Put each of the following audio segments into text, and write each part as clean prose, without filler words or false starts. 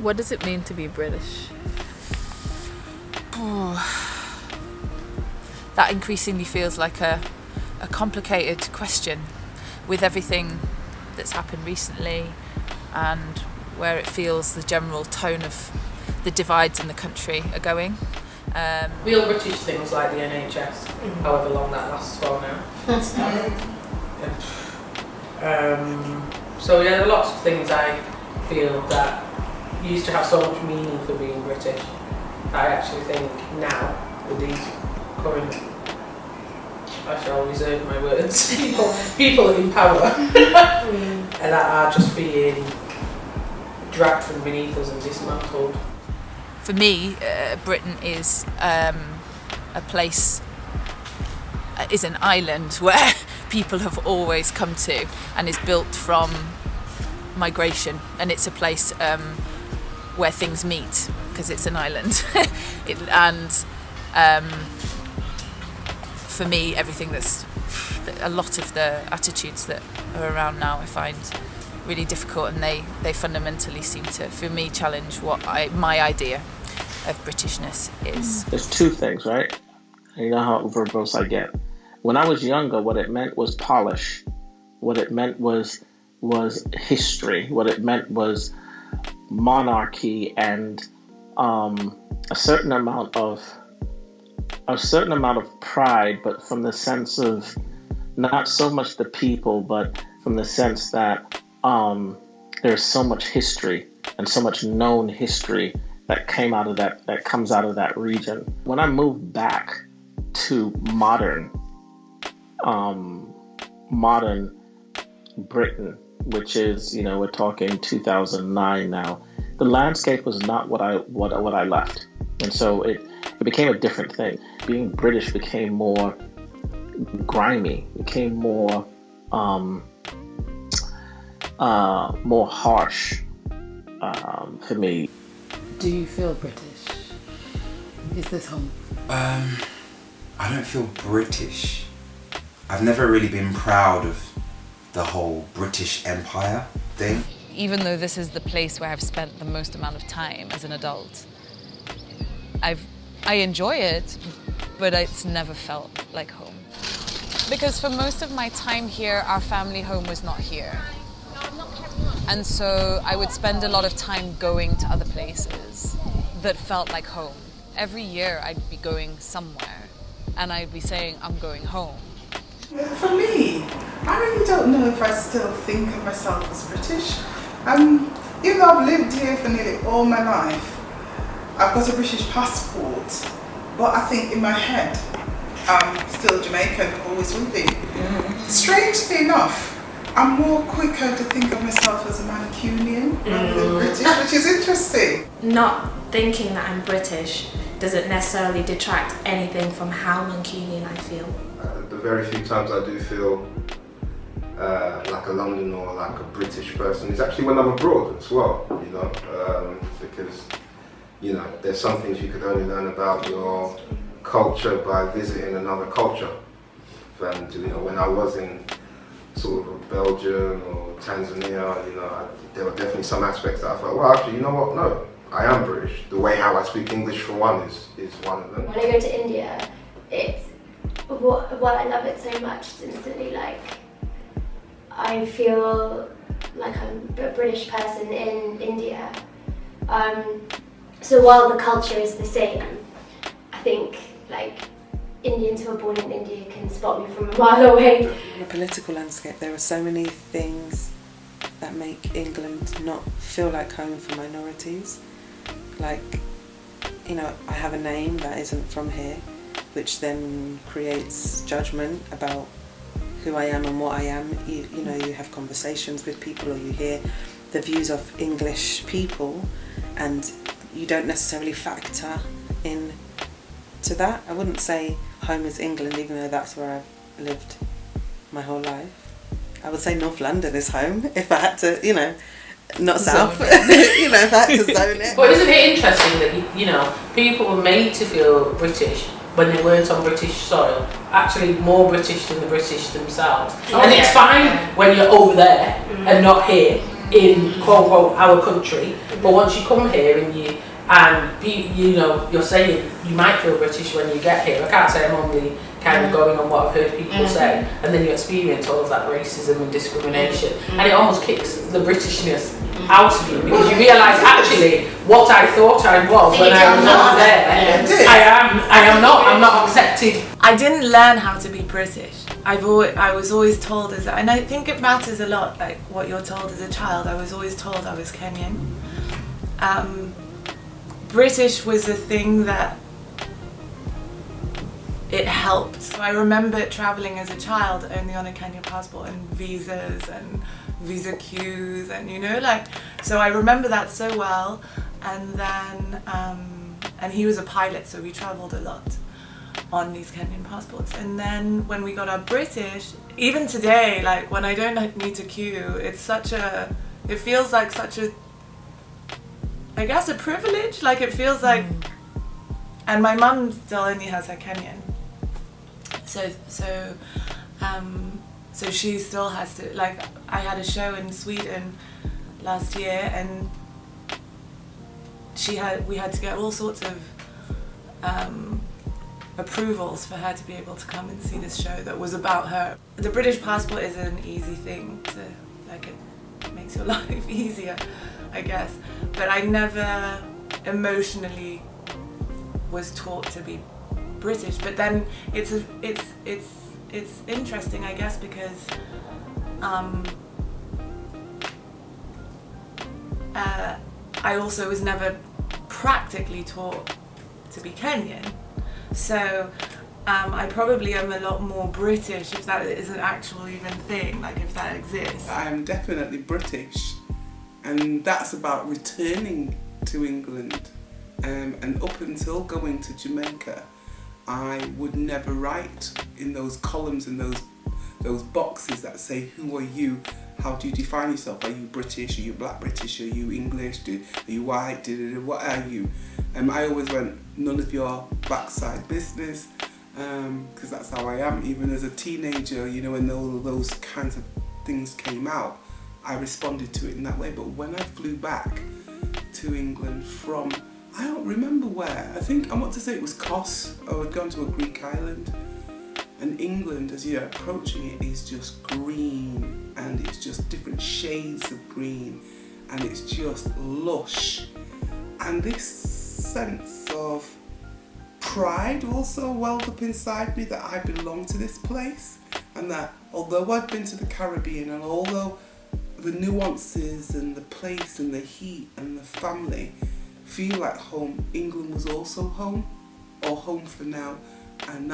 What does it mean to be British? That increasingly feels like a complicated question with everything that's happened recently and where it feels the general tone of the divides in the country are going. Real British things like the NHS, however long that lasts for now. So yeah, there are lots of things I feel that used to have so much meaning for being British. I actually think now, with these current, I shall reserve my words, people in power, and that are just being dragged from beneath us and dismantled. For me, Britain is a place, is an island where people have always come to and is built from migration, and it's a place where things meet because it's an island. For me, everything that's a lot of the attitudes that are around now I find really difficult, and they fundamentally seem to, for me, challenge what my idea of Britishness is. There's two things, right? You know how verbose I get. When I was younger, what it meant was polish. What it meant was history. What it meant was monarchy and a certain amount of pride, but from the sense of not so much the people, but from the sense that there's so much history and so much known history that comes out of that region. When I moved back to modern Britain, which is, we're talking 2009 now, the landscape was not what I left, and so it became a different thing. Being British became more grimy, became more harsh for me. Do you feel British? Is this home? I don't feel British. I've never really been proud of the whole British Empire thing. Even though this is the place where I've spent the most amount of time as an adult, I enjoy it, but it's never felt like home. Because for most of my time here, our family home was not here. And so I would spend a lot of time going to other places that felt like home. Every year I'd be going somewhere and I'd be saying, I'm going home. For me, I really don't know if I still think of myself as British. Even though I've lived here for nearly all my life, I've got a British passport, but I think in my head, I'm still Jamaican, always will be. Strangely enough, I'm more quicker to think of myself as a Mancunian rather than British, which is interesting. Not thinking that I'm British doesn't necessarily detract anything from how Mancunian I feel. The very few times I do feel like a Londoner or like a British person is actually when I'm abroad as well, because, there's some things you could only learn about your culture by visiting another culture. And, when I was in sort of Belgium or Tanzania, there were definitely some aspects that I felt, well, actually, you know what, no, I am British. The way how I speak English, for one, is one of them. When I go to India, it's what I love it so much, it's instantly like I feel like I'm a British person in India. So while the culture is the same, I think like Indians who are born in India can spot me from a mile away. In the political landscape, there are so many things that make England not feel like home for minorities. Like, I have a name that isn't from here, which then creates judgment about who I am and what I am. You have conversations with people, or you hear the views of English people, and you don't necessarily factor in to that. I wouldn't say home is England, even though that's where I've lived my whole life. I would say North London is home if I had to, not South. If I had to zone it. But isn't it interesting that people were made to feel British when they weren't on British soil, actually more British than the British themselves. It's fine when you're over there and not here, in quote unquote our country, but once you come here and you know, you're saying you might feel British when you get here. I can't say I'm only kind of going on what I've heard people say, and then you experience all of that racism and discrimination, and it almost kicks the Britishness out of you, because you realise actually what I thought I was when I was over there, I'm not accepted. I didn't learn how to be British. I was always told as, and I think it matters a lot, like what you're told as a child. I was always told I was Kenyan. British was a thing that it helped. So I remember traveling as a child only on a Kenyan passport, and visas and visa queues, and you know, like, so I remember that so well. And then and he was a pilot, so we traveled a lot on these Kenyan passports. And then when we got our British, even today, like when I don't need to queue, it feels like such a, I guess, a privilege. Like it feels like, and my mum still only has her Kenyan, so she still has to, like, I had a show in Sweden last year, and we had to get all sorts of approvals for her to be able to come and see this show that was about her. The British passport is an easy thing to, like, it makes your life easier, I guess. But I never emotionally was taught to be British. But then it's interesting, I guess, because I also was never practically taught to be Kenyan. So I probably am a lot more British, if that is an actual even thing, like if that exists. I'm definitely British, and that's about returning to England. And up until going to Jamaica, I would never write in those columns and those boxes that say, who are you? How do you define yourself? Are you British? Are you Black British? Are you English? Are you white? What are you? I always went, none of your backside business, because that's how I am. Even as a teenager, you know, when all of those kinds of things came out, I responded to it in that way. But when I flew back to England from, I don't remember where, I want to say it was Kos, or I'd gone to a Greek island. And England, as you're approaching it, is just green, and it's just different shades of green, and it's just lush. And this sense of pride also welled up inside me that I belong to this place, and that although I've been to the Caribbean, and although the nuances and the place and the heat and the family feel like home, England was also home, or home for now. And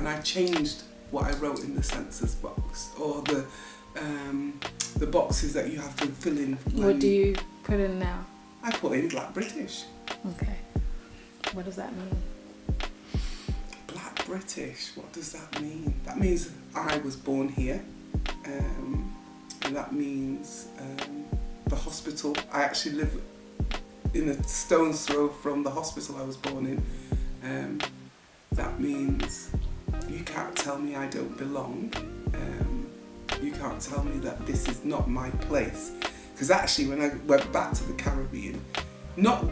I changed what I wrote in the census box, or the boxes that you have to fill in. What do you put in now? I put in Black British. Okay. What does that mean? Black British, what does that mean? That means I was born here, and that means the hospital. I actually live in a stone's throw from the hospital I was born in. That means you can't tell me I don't belong. You can't tell me that this is not my place. Because actually when I went back to the Caribbean, not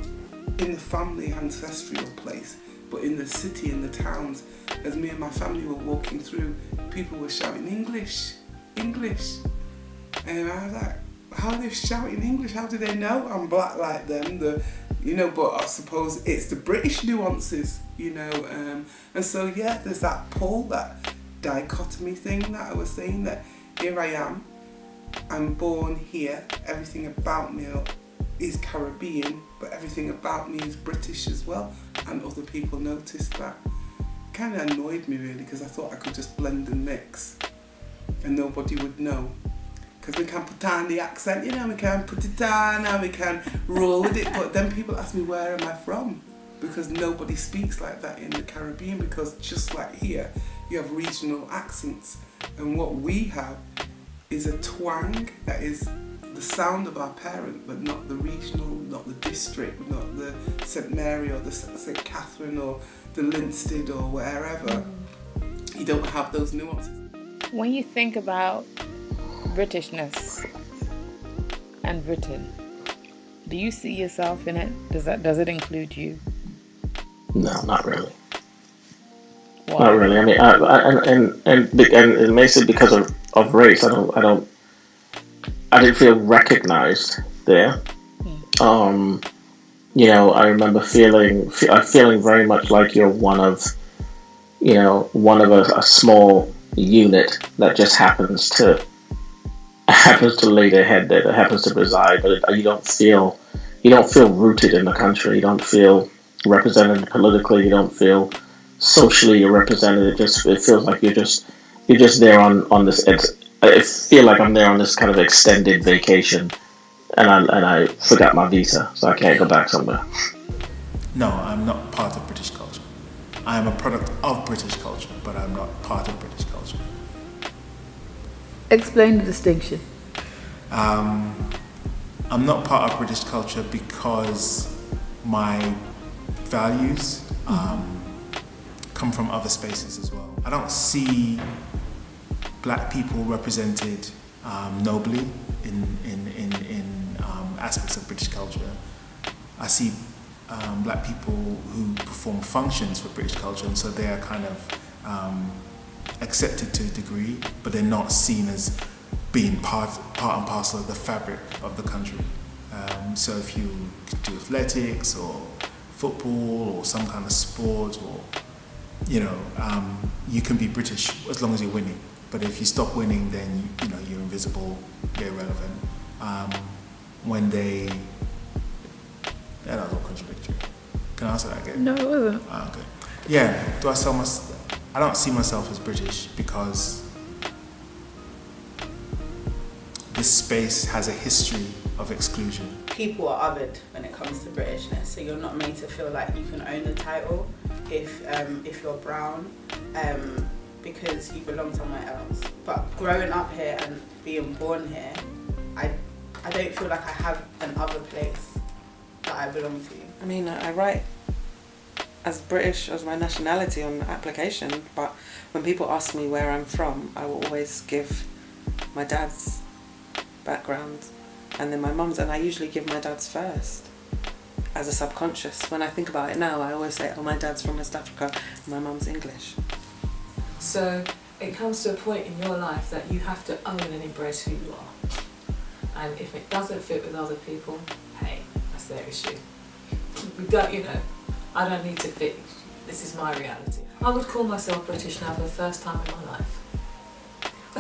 in the family ancestral place, but in the city, in the towns, as me and my family were walking through, people were shouting English, English. And I was like, how are they shouting English? How do they know I'm black like them? But I suppose it's the British nuances, and so yeah, there's that pull, that dichotomy thing that I was saying, that here I am, I'm born here, everything about me is Caribbean, but everything about me is British as well, and other people noticed that. Kind of annoyed me really, because I thought I could just blend and mix and nobody would know. Because we can put on the accent, we can put it on and we can roll with it. But then people ask me, where am I from? Because nobody speaks like that in the Caribbean, because just like here, you have regional accents. And what we have is a twang that is the sound of our parent, but not the regional, not the district, not the St Mary or the St Catherine or the Linstead or wherever. You don't have those nuances. When you think about Britishness, and Britain. Do you see yourself in it? Does it include you? No, not really. Why? Not really. I mean, and it makes it because of race. I didn't feel recognized there. I remember feeling very much like you're one of a small unit that just happens to lay their head there, that happens to preside, but you don't feel rooted in the country. You don't feel represented politically. You don't feel socially represented. It feels like you're just there on this. I feel like I'm there on this kind of extended vacation, and I forgot my visa, so I can't go back somewhere. No, I'm not part of British culture. I am a product of British culture, but I'm not part of British culture. Explain the distinction. I'm not part of British culture because my values come from other spaces as well. I don't see black people represented nobly in aspects of British culture. I see black people who perform functions for British culture, and so they are kind of accepted to a degree, but they're not seen as being part and parcel of the fabric of the country. So if you do athletics or football or some kind of sport, or you can be British as long as you're winning. But if you stop winning, then you're invisible, you're irrelevant. That was all contradictory. Can I answer that again? No, it wasn't. Okay. Yeah. I don't see myself as British because this space has a history of exclusion. People are othered when it comes to Britishness, so you're not made to feel like you can own the title if you're brown, because you belong somewhere else. But growing up here and being born here, I don't feel like I have an other place that I belong to. I mean, I write as British as my nationality on the application, but when people ask me where I'm from, I will always give my dad's background and then my mum's, and I usually give my dad's first as a subconscious. When I think about it now, I always say, oh, my dad's from West Africa and my mum's English. So it comes to a point in your life that you have to own and embrace who you are. And if it doesn't fit with other people, hey, that's their issue. I don't need to fit. This is my reality. I would call myself British now for the first time in my life.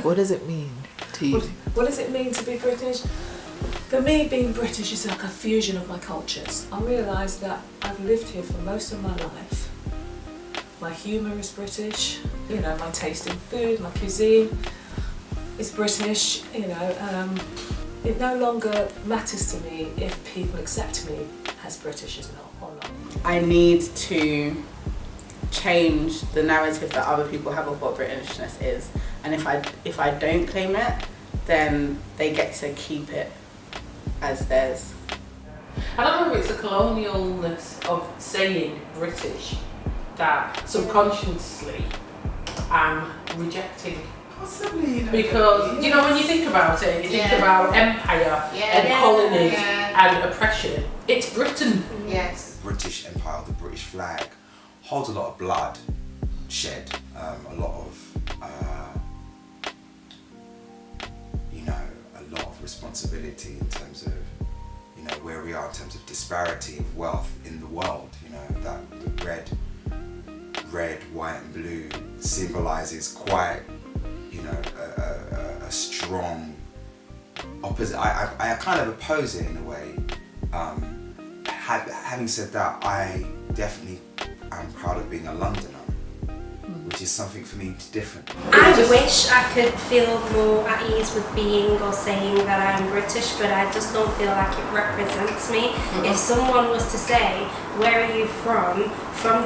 What does it mean to you? What does it mean to be British? For me, being British is like a fusion of my cultures. I realise that I've lived here for most of my life. My humour is British, my taste in food, my cuisine is British, it no longer matters to me if people accept me as British or not. I need to change the narrative that other people have of what Britishness is, and if I don't claim it, then they get to keep it as theirs. I don't know if it's a colonialness of saying British that subconsciously I'm rejecting. Possibly. Because, when you think about it, you think about empire and colonies and oppression, it's Britain. Yes. British Empire, the British flag, holds a lot of blood shed, a lot of responsibility in terms of where we are in terms of disparity of wealth in the world. That the red, white and blue symbolizes quite a strong opposite. I kind of oppose it in a way. Having said that, I definitely am proud of being a Londoner, which is something for me different. I wish I could feel more at ease with being or saying that I'm British, but I just don't feel like it represents me. If someone was to say, where are you from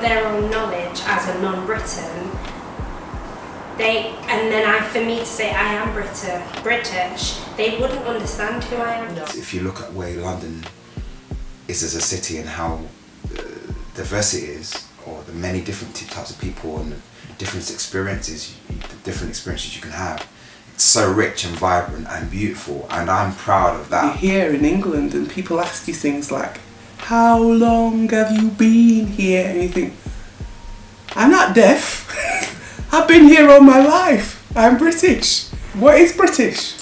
their own knowledge as a non-Briton, for me to say I am British, they wouldn't understand who I am. If you look at where London is as a city and how diverse it is, or the many different types of people and different experiences you can have, so rich and vibrant and beautiful, and I'm proud of that. You're here in England and people ask you things like, how long have you been here? And you think, I'm not deaf. I've been here all my life. I'm British. What is British?